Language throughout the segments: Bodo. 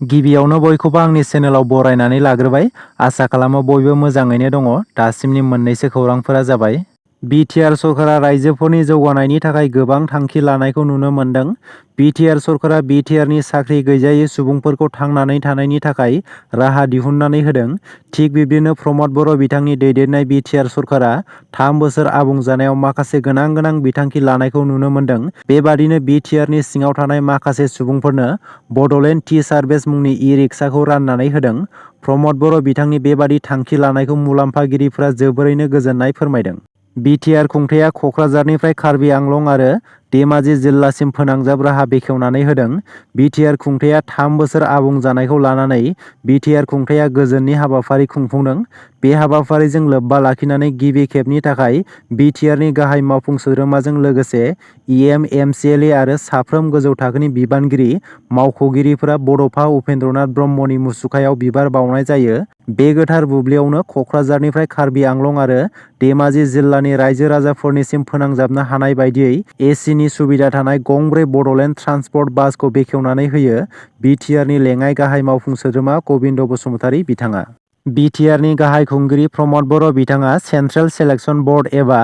गिबियावनो बयखौबो आंनि चेनेलाव बरायनानै लाग्रोबाय। आसा खालामो बयबो मोजाङैनो दङ। दासिमनि मोननैसो खौरांफोरा जाबाय। BTR सरकारा रायजोफोरनि जौगानायनि थाखाय गोबां थांखि लानायखौ नुनो मोन्दों। BTR सरकारा BTRनि साख्रि गैजायै सुबुंफोरखौ थांनानै थानायनि थाखाय राहा दिहुननानै होदों। थिग बिब्दिनो प्रमद बर' बिथांनि दैदेननाय BTR सरकारा 3 बोसोर आबुं जानायाव माखासे गोनां बिथांखि लानायखौ नुनो मोन्दों। बेबादिनो BTRनि सिङाव थानाय माखासे सुबुंफोरनो बड'लेण्ड टि सार्भिस मुंनि इ-रिक्साखौ राननानै होदों। प्रमद बर' बिथांनि बेबादि थांखि लानायखौ मुलाम्फागिरिफोरा जोबोरैनो गोजोननाय फोरमायदों। BTR खुंथाया क'क्राझारनिफ्राय कार्बि आंलं आरो धेमाजि जिल्लासिम फोनांजाब राहा बेखेवनानै होदों। BTR खुंथाया 3 बोसोर आबुं जानायखौ लानानै BTR खुंथाया गोजोननि हाबाफारि खुंफुंदों। बे हाबाफारिजों लोब्बा लाखिनानै गिबि खेबनि थाखाय BTRनि गाहाय मावफुं सोद्रोमाजों लोगोसे EM, MCLA आरो साफ्रोम गोजौ थाखोनि बिबानगिरि मावख'गिरिफोरा बड'फा उपेन्द्रनाथ ब्रह्मनि मुसुखायाव बिबार बावनाय जायो। बे गोथार बुब्लियावनो क'क्राझारनिफ्राय कार्बि आंलं आरो धेमाजि जिल्लानि रायजो राजाफोरनिसिम फोनांजाबनो हानाय बायदियै AC नि सुबिदा थानाय गंब्रै बड'लेण्ड ट्रान्सपर्ट बासखौ बेखेवनानै होयो। BTRनि लेङाइ गाहाय मावफुं सोद्रोमा गबिन्द बसुमतारी बिथाङा। BTRनि गाहाय खुंगिरि प्रमद बर' बिथाङा सेन्ट्रेल सेलेक्सन बर्ड एबा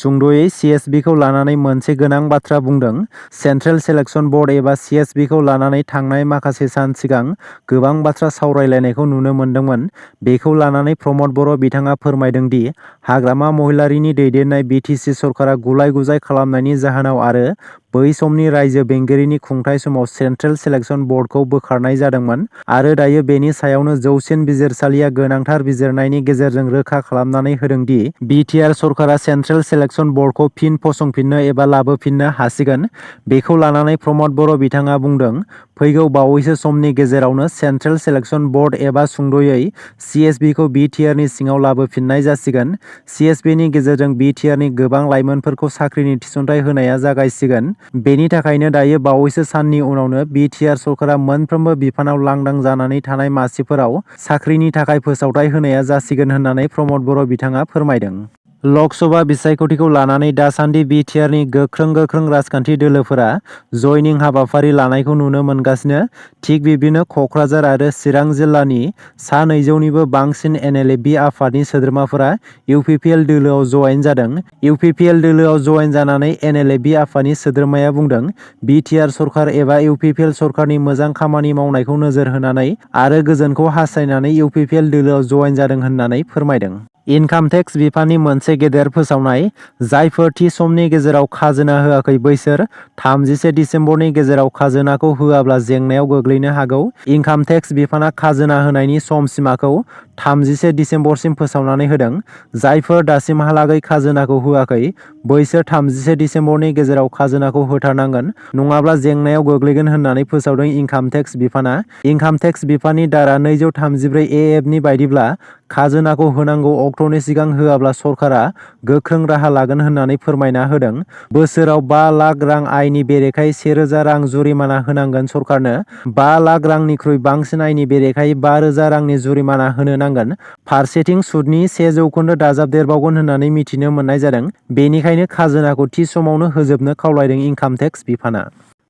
सुंद'यै CSBखौ लानानै मोनसे गोनां बाथ्रा बुंदों। सेन्ट्रेल सेलेक्सन बर्ड एबा CSBखौ लानानै थांनाय माखासे सान सिगां गोबां बाथ्रा सावरायलायनायखौ नुनो मोन्दोंमोन। बेखौ लानानै प्रमद बर' बिथाङा फोरमायदों दि हाग्रामा महिलारीनि दैदेननाय BTC सरकारा गुलाय-गुजाय खालामनायनि जाहोनाव आरो बै समनि रायजो बेंगिरिनि खुंथाय समाव सेन्ट्रेल सेलेक्सन बर्डखौ बोखारनाय जादोंमोन आरो दायो बेनि सायावनो जौसिन बिजिरसालिया गोनांथार बिजिरनायनि गेजेरजों रोखा खालामनानै होदों दि BTR सरकारा सेन्ट्रेल सेलेक्सन बर्डखौ फिन फसंफिननो एबा लाबोफिननो हासिगोन। बेखौ लानानै प्रमद बर' बिथाङा बुंदों, फैगौ बावैसो समनि गेजेरावनो सेन्ट्रेल सेलेक्सन बर्ड एबा सुंद'यै CSBखौ BTRनि सिङाव लाबोफिननाय जासिगोन। CSBनि गेजेरजों BTRनि गोबां लाइमोनफोरखौ साख्रिनि थिसनथाइ होनाया जागायसिगोन। बेनि थाखायनो दायो बावैसो साननि उनावनो BTR सरकारा मोनफ्रोमबो बिफानाव लांदां जानानै थानाय मासिफोराव साख्रिनि थाखाय फोसावथाइ होनाया जासिगोन होननानै प्रमद बर' बिथाङा फोरमायदों। लकसभा बिसायख'थिखौ लानानै दासान्दि BTRनि गोख्रों राजखान्थि दोलोफोरा जयनिं हाबाफारि लानायखौ नुनो मोनगासिनो। थिग बिब्दिनो क'क्राझार आरो चिरां जिल्लानि सा 200निबो बांसिन NLFB आफादनि सोद्रोमाफोरा UPPL दोलोआव जयेन जादों। UPPL दोलोआव जयेन जानानै NLFB आफादनि सोद्रोमाया बुंदों, BTR सरकार एबा UPPL सरकारनि मोजां खामानि मावनायखौ नोजोर होनानै आरो गोजोनखौ हास्थायनानै UPPL दोलोआव जयेन जादों होननानै फोरमायदों। इनकाम टेक्स बिफाननि मोनसे गेदेर फोसावनाय। जायफोर थि समनि गेजेराव खाजोना होआखै बैसोर 31 दिसेम्बरनि गेजेराव खाजोनाखौ होआब्ला जेंनायाव गोग्लैनो हागौ। इनकाम टेक्स बिफाना खाजोना होनायनि सम सिमाखौ 31 दिसेम्बरसिम फोसावनानै होदों। जायफोर दासिमहालागै खाजोनाखौ होआखै बैसोर 31 दिसेम्बरनि गेजेराव खाजोनाखौ होथारनांगोन, नङाब्ला जेंनायाव गोग्लैगोन होननानै फोसावदों इनकाम टेक्स बिफाना। इनकाम टेक्स बिफाननि धारा 234 AF नि बायदिब्ला खाजोनाखौ होनांगौ अक्ट'नि सिगां होआब्ला सरकारा गोख्रों राहा लागोन होननानै फोरमायना होदों। बोसोराव 5 लाख रां आयनि बेरेखायै 1000 रां जुरिमाना होनांगोन सरकारनो। 5 लाख रांनिख्रुइ बांसिन आयनि बेरेखायै 5000 रांनि जुरिमाना होनो नांगोन। फारसेथिं सुदनि 1% दाजाबदेरबावगोन होननानै मिथिनो मोननाय जादों। बेनिखायनो खाजोनाखौ थि समावनो होजोबनो खावलायदों इनकाम टेक्स बिफाना।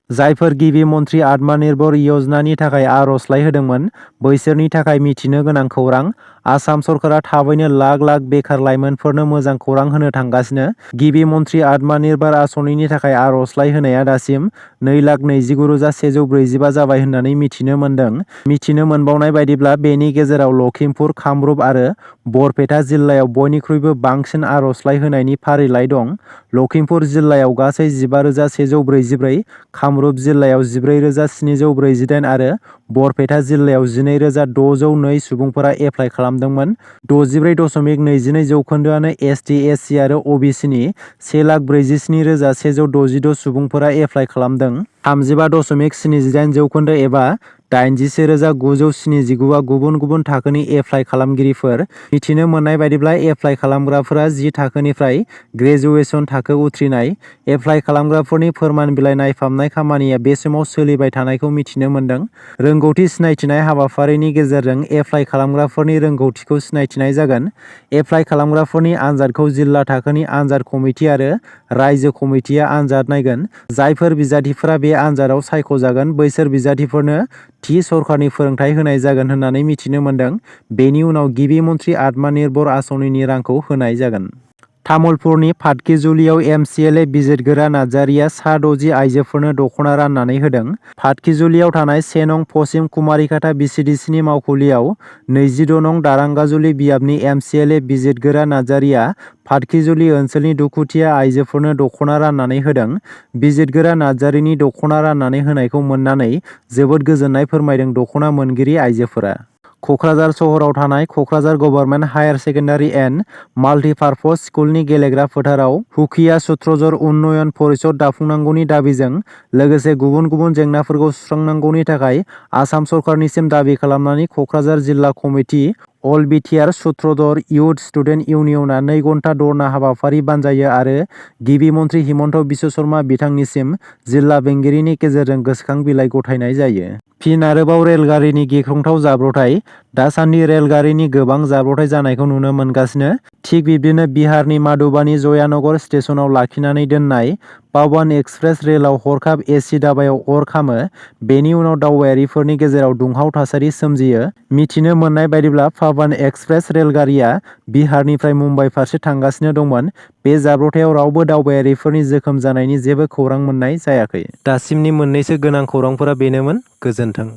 जायफोर गिबि मन्त्रि आत्मनिर्भर य'जनानि थाखाय आर'जलाइ होदोंमोन बैसोरनि थाखाय मिथिनो गोनां खौरां। आसाम सरकारा थाबैनो लाख बेखार लाइमोनफोरनो मोजां खौरां होनो थांगासिनो। गिबि मन्त्रि आत्मनिर्भर आसनिनि थाखाय आर'जलाइ होनाया दासिम 2,29,145 जाबाय होननानै मिथिनो मोनदों। मिथिनो मोनबावनाय बायदिब्ला बेनि गेजेराव लखिमपुर, कामरुप आरो बरपेटा जिल्लायाव बयनिख्रुइबो बांसिन आर'जलाइ होनायनि फारिलाइ दं। लखिमपुर जिल्लायाव गासै 15,144, कामरुप जिल्लायाव 14,748 आरो बरपेटा जिल्लायाव 12,602 सुबुंफोरा एप्लाइ खालामदोंमोन। 64.22% ST, SC आरो OBC नि 1,47,162 सुबुंफोरा एप्लाइ खालामदों। 35.78% एबा 81,979 गुबुन गुबुन थाखोनि एप्लाइ खालामगिरिफोर। मिथिनो मोननाय बायदिब्ला एप्लाइ खालामग्राफोरा 10 थाखोनिफ्राय ग्रेजुवेसन थाखो उथ्रिनाय। एप्लाइ खालामग्राफोरनि फोरमान बिलाइ नायफामनाय खामानिया बे समाव सोलिबाय थानायखौ मिथिनो मोनदों। रोंगौथि सिनायथिनाय हाबाफारिनि गेजेरजों एप्लाइ खालामग्राफोरनि रोंगौथिखौ सिनायथिनाय जागोन। एप्लाइ खालामग्राफोरनि आनजादखौ जिल्ला थाखोनि आनजाद कमिटि आरो रायजो कमिटिआ आनजाद नायगोन। जायफोर बिजाथिफोरा बे आनजादाव सायख'जागोन बैसोर बिजाथिफोरनो थि सरखारनि फोरोंथाय होनाय जागोन होननानै मिथिनो मोन्दों। बेनि उनाव गिबि मन्थ्रि आत्मनिर्भर आसनिनि रांखौ होनाय जागोन। तामुलपुरनि फातखिजुलियाव एमसिएलए बिजिरगोरा नार्जारिया सा 60 आइजोफोरनो दख'ना राननानै होदों। फातखिजुलियाव थानाय 1 नं पश्चिम कुमारिकाटा बिसिडिसिनि मावखुलियाव 26 नं दारांगाजुलि बियाबनि एमसिएलए बिजिरगोरा नार्जारिया फातखिजुलि ओनसोलनि दुखुथिया आइजोफोरनो दख'ना राननानै होदों। बिजिरगोरा नार्जारिनि दख'ना राननानै होनायखौ मोननानै जोबोद गोजोननाय फोरमायदों दख'ना मोनगिरि आइजोफोरा। क'क्राझार सहराव थानाय Kokrajhar government higher secondary and multipurpose स्कुलनि गेलेग्रा फोथाराव हुकिया सुत्रजर उन्नयन परिषद दाफुंनांगौनि दाबिजों लोगोसे गुबुन गुबुन जेंनाफोरखौ सुस्रांनांगौनि थाखाय आसाम सरकारनिसिम दाबि खालामनानै क'क्राझार जिल्ला कमिटि अल BTR सुत्रधर इउथ स्टुडेन्ट इउनियनआ 2 घन्टा धरना हाबाफारि बानजायो आरो गिबि मन्थ्रि हिमन्त बिश्व शर्मा बिथांनिसिम जिल्ला बेंगिरिनि गेजेरजों गोसोखां बिलाइ गथायनाय जायो। फिन आरोबाव रेलगारिनि गिख्रंथाव जाब्रबथाय। दासान्दि रेलगारिनि गोबां जाब्रबथाय जानायखौ नुनो मोनगासिनो। थिग बिब्दिनो बिहारनि माधुबानि जयानगर स्टेशनाव लाखिनानै दोननाय पावन एक्सप्रेस रेलआव हरखाब एसि दाबायाव अर खामो। बेनि उनाव दावबायारिफोरनि गेजेराव दुंहाव थासारि सोमजियो। मिथिनो मोननाय बायदिब्ला पावन एक्सप्रेस रेलगारिया बिहारनिफ्राय मुम्बाइ फारसे थांगासिनो दंमोन। बे जाब्रबथायाव रावबो दावबायारिफोरनि जोखोम जानायनि जेबो खौरां मोननाय जायाखै। दासिमनि मोननैसो गोनां खौरांफोरा बेनोमोन। गोजोन्थों।